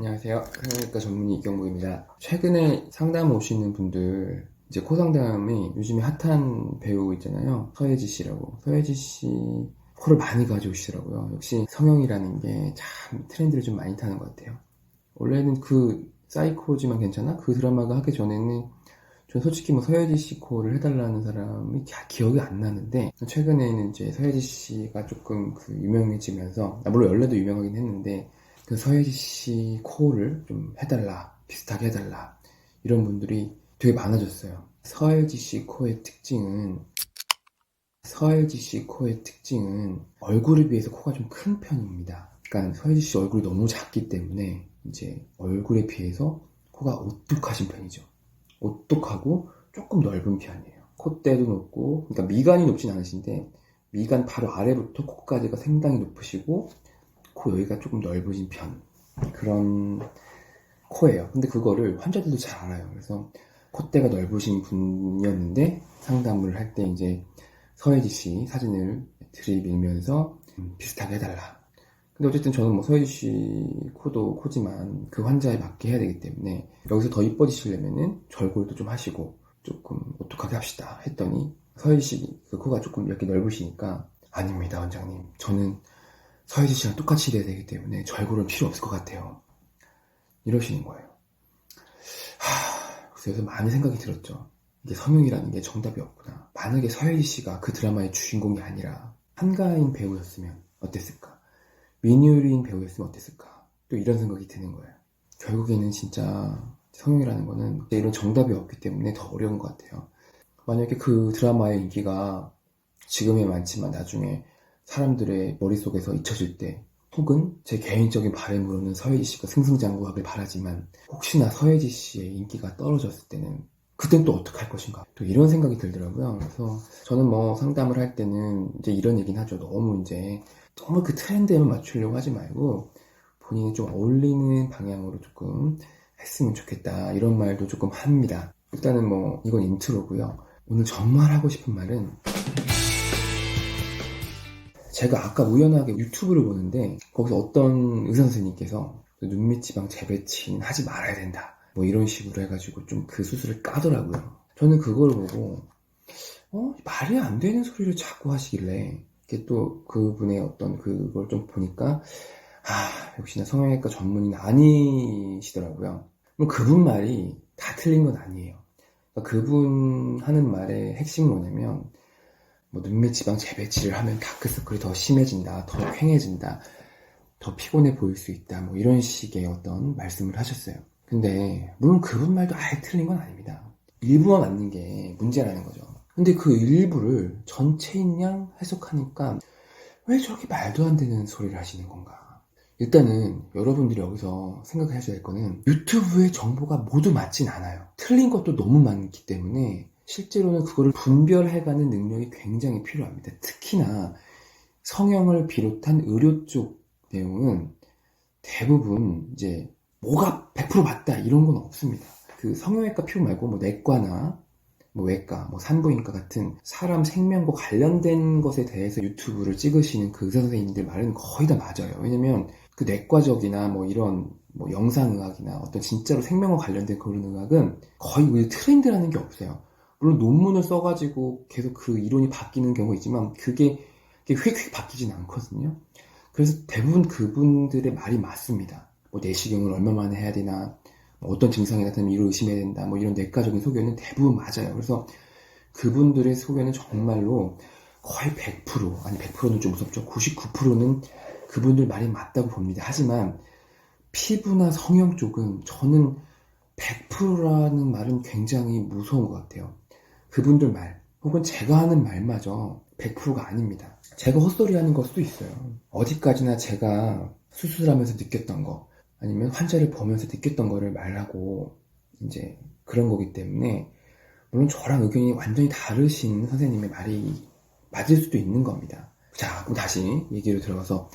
안녕하세요. 성형외과 전문의 이경국입니다. 최근에 상담 오시는 분들, 이제 코 상담이 요즘에 핫한 배우 있잖아요. 서예지 씨라고. 서예지 씨 코를 많이 가져오시더라고요. 역시 성형이라는 게 참 트렌드를 좀 많이 타는 것 같아요. 원래는 그 사이코지만 괜찮아? 그 드라마가 하기 전에는 전 솔직히 뭐 서예지 씨 코를 해달라는 사람이 기억이 안 나는데, 최근에는 이제 서예지 씨가 조금 그 유명해지면서, 물론 원래도 유명하긴 했는데, 그 서예지 씨 코를 좀 해달라, 비슷하게 해달라, 이런 분들이 되게 많아졌어요. 서예지 씨 코의 특징은 얼굴에 비해서 코가 좀 큰 편입니다. 그러니까 서예지 씨 얼굴이 너무 작기 때문에 이제 얼굴에 비해서 코가 오뚝하신 편이죠. 오똑하고 조금 넓은 편이에요. 콧대도 높고, 그러니까 미간이 높진 않으신데 미간 바로 아래부터 코까지가 상당히 높으시고 코 여기가 조금 넓으신 편, 그런 코예요. 근데 그거를 환자들도 잘 알아요. 그래서 콧대가 넓으신 분이었는데 상담을 할 때 이제 서예지 씨 사진을 들이밀면서 비슷하게 해달라. 근데 어쨌든 저는 뭐 서예지 씨 코도 코지만 그 환자에 맞게 해야 되기 때문에 여기서 더 이뻐지시려면은 절골도 좀 하시고 조금 오똑하게 합시다 했더니, 서예지 씨 그 코가 조금 이렇게 넓으시니까 아닙니다 원장님, 저는 서예지 씨랑 똑같이 돼야 되기 때문에 절골은 필요 없을 것 같아요, 이러시는 거예요. 그래서 많이 생각이 들었죠. 이게 성형이라는 게 정답이 없구나. 만약에 서예지 씨가 그 드라마의 주인공이 아니라 한가인 배우였으면 어땠을까? 민효린 배우였으면 어땠을까? 또 이런 생각이 드는 거예요. 결국에는 진짜 성형이라는 거는 이런 정답이 없기 때문에 더 어려운 것 같아요. 만약에 그 드라마의 인기가 지금에 많지만 나중에 사람들의 머릿속에서 잊혀질 때, 혹은 제 개인적인 바람으로는 서예지 씨가 승승장구하길 바라지만 혹시나 서예지 씨의 인기가 떨어졌을 때는 그땐 또 어떡할 것인가, 또 이런 생각이 들더라고요. 그래서 저는 뭐 상담을 할 때는 이제 이런 얘기는 하죠. 너무 그 트렌드에만 맞추려고 하지 말고 본인이 좀 어울리는 방향으로 조금 했으면 좋겠다, 이런 말도 조금 합니다. 일단은 뭐 이건 인트로고요. 오늘 정말 하고 싶은 말은, 제가 아까 우연하게 유튜브를 보는데 거기서 어떤 의사 선생님께서 눈밑 지방 재배치는 하지 말아야 된다, 뭐 이런 식으로 해가지고 좀 그 수술을 까더라고요. 저는 그걸 보고 말이 안 되는 소리를 자꾸 하시길래, 이게 또 그분의 어떤 그걸 좀 보니까 역시나 성형외과 전문의는 아니시더라고요. 뭐 그분 말이 다 틀린 건 아니에요. 그러니까 그분 하는 말의 핵심은 뭐냐면, 뭐 눈밑 지방 재배치를 하면 다크서클이 더 심해진다, 더 휑해진다, 더 피곤해 보일 수 있다, 뭐 이런 식의 어떤 말씀을 하셨어요. 근데 물론 그분 말도 아예 틀린 건 아닙니다. 일부만 맞는 게 문제라는 거죠. 근데 그 일부를 전체인 양 해석하니까 왜 저렇게 말도 안 되는 소리를 하시는 건가? 일단은 여러분들이 여기서 생각하셔야 될 거는, 유튜브의 정보가 모두 맞진 않아요. 틀린 것도 너무 많기 때문에 실제로는 그거를 분별해가는 능력이 굉장히 필요합니다. 특히나 성형을 비롯한 의료 쪽 내용은 대부분 이제 뭐가 100% 맞다 이런 건 없습니다. 그 성형외과 피부 말고 뭐 내과나 뭐 외과, 뭐 산부인과 같은 사람 생명과 관련된 것에 대해서 유튜브를 찍으시는 그 의사 선생님들 말은 거의 다 맞아요. 왜냐면 그 내과적이나 뭐 이런 뭐 영상의학이나 어떤 진짜로 생명과 관련된 그런 의학은 거의 트렌드라는 게 없어요. 물론 논문을 써가지고 계속 그 이론이 바뀌는 경우가 있지만 그게 휙휙 바뀌진 않거든요. 그래서 대부분 그분들의 말이 맞습니다. 뭐 내시경을 얼마 만에 해야 되나, 뭐 어떤 증상이 나타나면 이를 의심해야 된다, 뭐 이런 내과적인 소견은 대부분 맞아요. 그래서 그분들의 소견은 정말로 거의 100%, 아니 100%는 좀 무섭죠. 99%는 그분들 말이 맞다고 봅니다. 하지만 피부나 성형 쪽은 저는 100%라는 말은 굉장히 무서운 것 같아요. 그분들 말, 혹은 제가 하는 말마저 100%가 아닙니다. 제가 헛소리 하는 걸 수도 있어요. 어디까지나 제가 수술하면서 느꼈던 거, 아니면 환자를 보면서 느꼈던 거를 말하고 이제 그런 거기 때문에, 물론 저랑 의견이 완전히 다르신 선생님의 말이 맞을 수도 있는 겁니다. 자, 그럼 다시 얘기로 들어가서,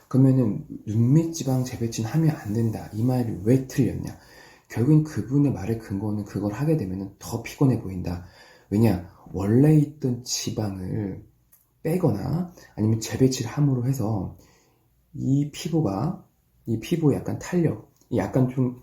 그러면은 눈밑 지방 재배치는 하면 안 된다, 이 말이 왜 틀렸냐? 결국엔 그분의 말의 근거는, 그걸 하게 되면 더 피곤해 보인다. 왜냐? 원래 있던 지방을 빼거나 아니면 재배치를 함으로 해서 이 피부의 약간 탄력, 약간 좀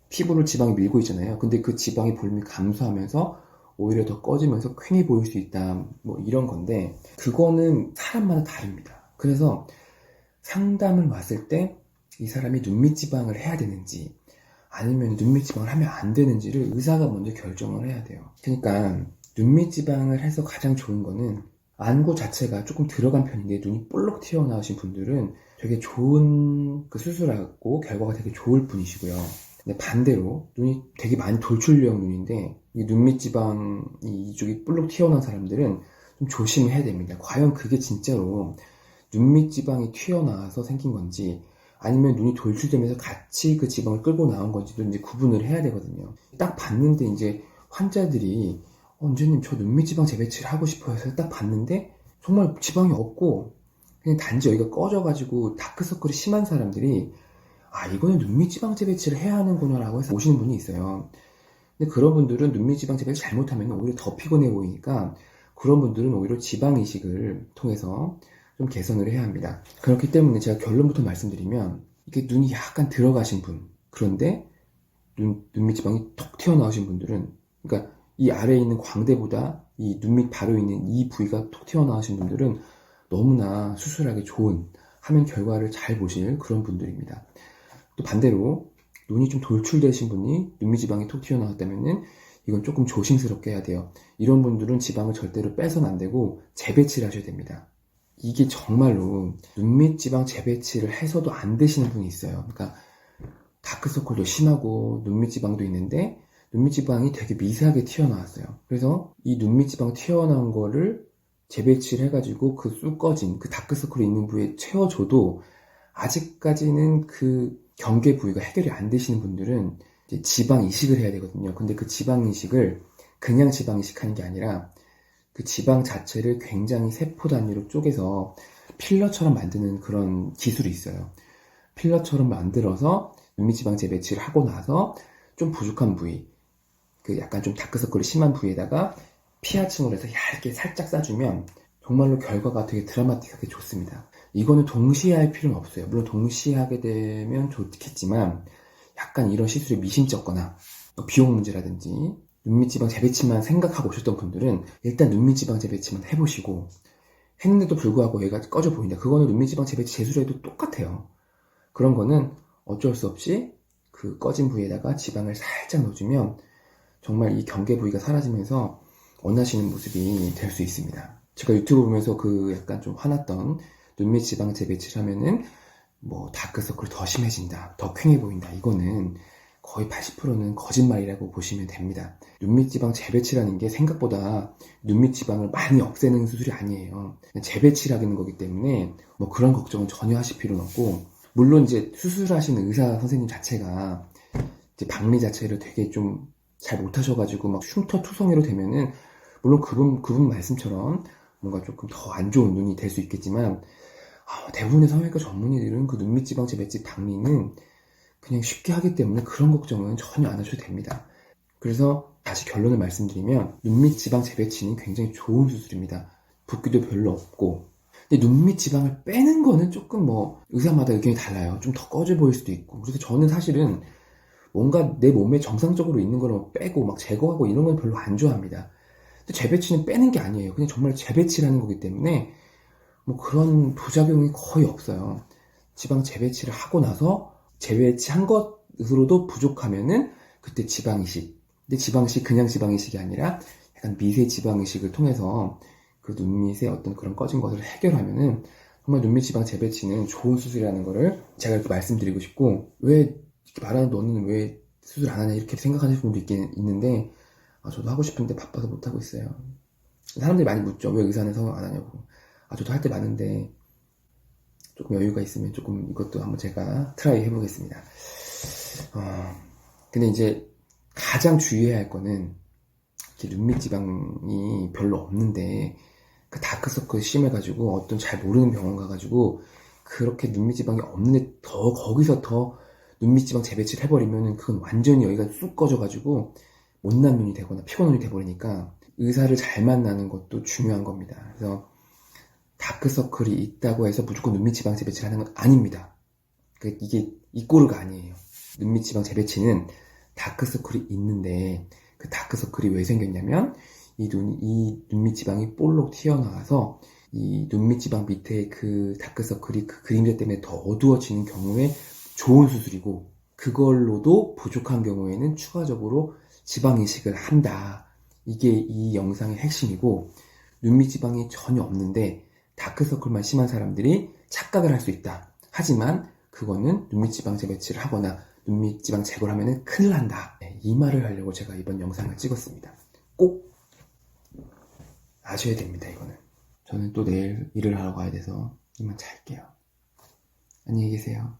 피부를 지방이 밀고 있잖아요. 근데 그 지방이 볼륨이 감소하면서 오히려 더 꺼지면서 퀭해 보일 수 있다. 뭐 이런 건데 그거는 사람마다 다릅니다. 그래서 상담을 왔을 때 이 사람이 눈밑 지방을 해야 되는지 아니면 눈밑 지방을 하면 안 되는지를 의사가 먼저 결정을 해야 돼요. 그러니까 눈밑 지방을 해서 가장 좋은 거는 안구 자체가 조금 들어간 편인데 눈이 볼록 튀어나오신 분들은 되게 좋은 그 수술하고 결과가 되게 좋을 분이시고요. 근데 반대로 눈이 되게 많이 돌출형 눈인데 이 눈밑 지방이 이쪽이 볼록 튀어나온 사람들은 좀 조심해야 됩니다. 과연 그게 진짜로 눈밑 지방이 튀어나와서 생긴 건지 아니면 눈이 돌출되면서 같이 그 지방을 끌고 나온 건지도 이제 구분을 해야 되거든요. 딱 봤는데 이제 환자들이 원장님 저 눈밑 지방 재배치를 하고 싶어요 해서 딱 봤는데 정말 지방이 없고 그냥 단지 여기가 꺼져가지고 다크서클이 심한 사람들이 아 이거는 눈밑 지방 재배치를 해야 하는구나 라고 해서 오시는 분이 있어요. 근데 그런 분들은 눈밑 지방 재배치 잘못하면 오히려 더 피곤해 보이니까 그런 분들은 오히려 지방 이식을 통해서 좀 개선을 해야 합니다. 그렇기 때문에 제가 결론부터 말씀드리면 이게 눈이 약간 들어가신 분 그런데 눈밑 지방이 톡 튀어나오신 분들은 그러니까 이 아래에 있는 광대보다 이 눈밑 바로 있는 이 부위가 톡 튀어나오신 분들은 너무나 수술하기 좋은 화면 결과를 잘 보실 그런 분들입니다. 또 반대로 눈이 좀 돌출되신 분이 눈밑 지방이 톡 튀어나왔다면은 이건 조금 조심스럽게 해야 돼요. 이런 분들은 지방을 절대로 빼서는 안 되고 재배치를 하셔야 됩니다. 이게 정말로 눈밑 지방 재배치를 해서도 안 되시는 분이 있어요. 그러니까 다크서클도 심하고 눈밑 지방도 있는데 눈밑 지방이 되게 미세하게 튀어나왔어요. 그래서 이 눈밑 지방 튀어나온 거를 재배치를 해가지고 그 쑥 꺼진 그 다크서클이 있는 부위에 채워줘도 아직까지는 그 경계 부위가 해결이 안 되시는 분들은 이제 지방 이식을 해야 되거든요. 근데 그 지방 이식을 그냥 지방 이식하는 게 아니라 그 지방 자체를 굉장히 세포 단위로 쪼개서 필러처럼 만드는 그런 기술이 있어요. 필러처럼 만들어서 눈밑 지방 재배치를 하고 나서 좀 부족한 부위, 그 약간 좀 다크서클이 심한 부위에다가 피하층으로 해서 얇게 살짝 싸주면 정말로 결과가 되게 드라마틱하게 좋습니다. 이거는 동시에 할 필요는 없어요. 물론 동시에 하게 되면 좋겠지만 약간 이런 시술에 미심쩍거나 비용 문제라든지 눈밑 지방 재배치만 생각하고 오셨던 분들은 일단 눈밑 지방 재배치만 해보시고 했는데도 불구하고 얘가 꺼져 보인다. 그거는 눈밑 지방 재배치 재술해도 똑같아요. 그런 거는 어쩔 수 없이 그 꺼진 부위에다가 지방을 살짝 넣어주면 정말 이 경계 부위가 사라지면서 원하시는 모습이 될 수 있습니다. 제가 유튜브 보면서 그 약간 좀 화났던 눈밑 지방 재배치를 하면은 뭐 다크서클이 더 심해진다, 더 퀭해 보인다. 이거는 거의 80%는 거짓말이라고 보시면 됩니다. 눈밑 지방 재배치라는 게 생각보다 눈밑 지방을 많이 없애는 수술이 아니에요. 재배치를 하는 거기 때문에 뭐 그런 걱정은 전혀 하실 필요는 없고 물론 이제 수술하시는 의사 선생님 자체가 이제 박리 자체를 되게 좀 잘 못하셔가지고 막 흉터투성이로 되면은 물론 그분 말씀처럼 뭔가 조금 더 안 좋은 눈이 될 수 있겠지만 대부분의 성형외과 전문의들은 그 눈밑 지방 재배치 박리는 그냥 쉽게 하기 때문에 그런 걱정은 전혀 안 하셔도 됩니다. 그래서 다시 결론을 말씀드리면 눈밑 지방 재배치는 굉장히 좋은 수술입니다. 붓기도 별로 없고 근데 눈밑 지방을 빼는 거는 조금 뭐 의사마다 의견이 달라요. 좀 더 꺼져 보일 수도 있고 그래서 저는 사실은 뭔가 내 몸에 정상적으로 있는 걸 빼고 막 제거하고 이런 건 별로 안 좋아합니다. 근데 재배치는 빼는 게 아니에요. 그냥 정말 재배치라는 거기 때문에 뭐 그런 부작용이 거의 없어요. 지방 재배치를 하고 나서 재배치한 것으로도 부족하면은 그때 지방 이식. 근데 지방 이식 그냥 지방 이식이 아니라 약간 미세 지방 이식을 통해서 그 눈밑의 어떤 그런 꺼진 것을 해결하면은 정말 눈밑 지방 재배치는 좋은 수술이라는 거를 제가 이렇게 말씀드리고 싶고 왜 이렇게 말하는 너는 왜 수술 안 하냐 이렇게 생각하시는 분도 있는데 저도 하고 싶은데 바빠서 못하고 있어요. 사람들이 많이 묻죠. 왜 의사는 성형 안 하냐고. 저도 할 때 많은데 조금 여유가 있으면 조금 이것도 한번 제가 트라이 해보겠습니다. 근데 이제 가장 주의해야 할 거는 이렇게 눈밑 지방이 별로 없는데 그 다크서클이 심해가지고 어떤 잘 모르는 병원 가가지고 그렇게 눈밑 지방이 없는데 더 거기서 더 눈밑 지방 재배치를 해버리면은 그건 완전히 여기가 쑥 꺼져가지고 못난 눈이 되거나 피곤한 눈이 돼버리니까 의사를 잘 만나는 것도 중요한 겁니다. 그래서 다크서클이 있다고 해서 무조건 눈밑 지방 재배치를 하는 건 아닙니다. 이게 이 꼴가 아니에요. 눈밑 지방 재배치는 다크서클이 있는데 그 다크서클이 왜 생겼냐면 이 눈밑 지방이 볼록 튀어나와서 이 눈밑 지방 밑에 그 다크서클이 그 그림자 때문에 더 어두워지는 경우에 좋은 수술이고, 그걸로도 부족한 경우에는 추가적으로 지방 이식을 한다. 이게 이 영상의 핵심이고, 눈밑 지방이 전혀 없는데 다크서클만 심한 사람들이 착각을 할 수 있다. 하지만 그거는 눈밑 지방 재배치를 하거나 눈밑 지방 제거를 하면 큰일 난다. 이 말을 하려고 제가 이번 영상을 찍었습니다. 꼭 아셔야 됩니다, 이거는. 저는 또 내일 일을 하러 가야 돼서 이만 잘게요. 안녕히 계세요.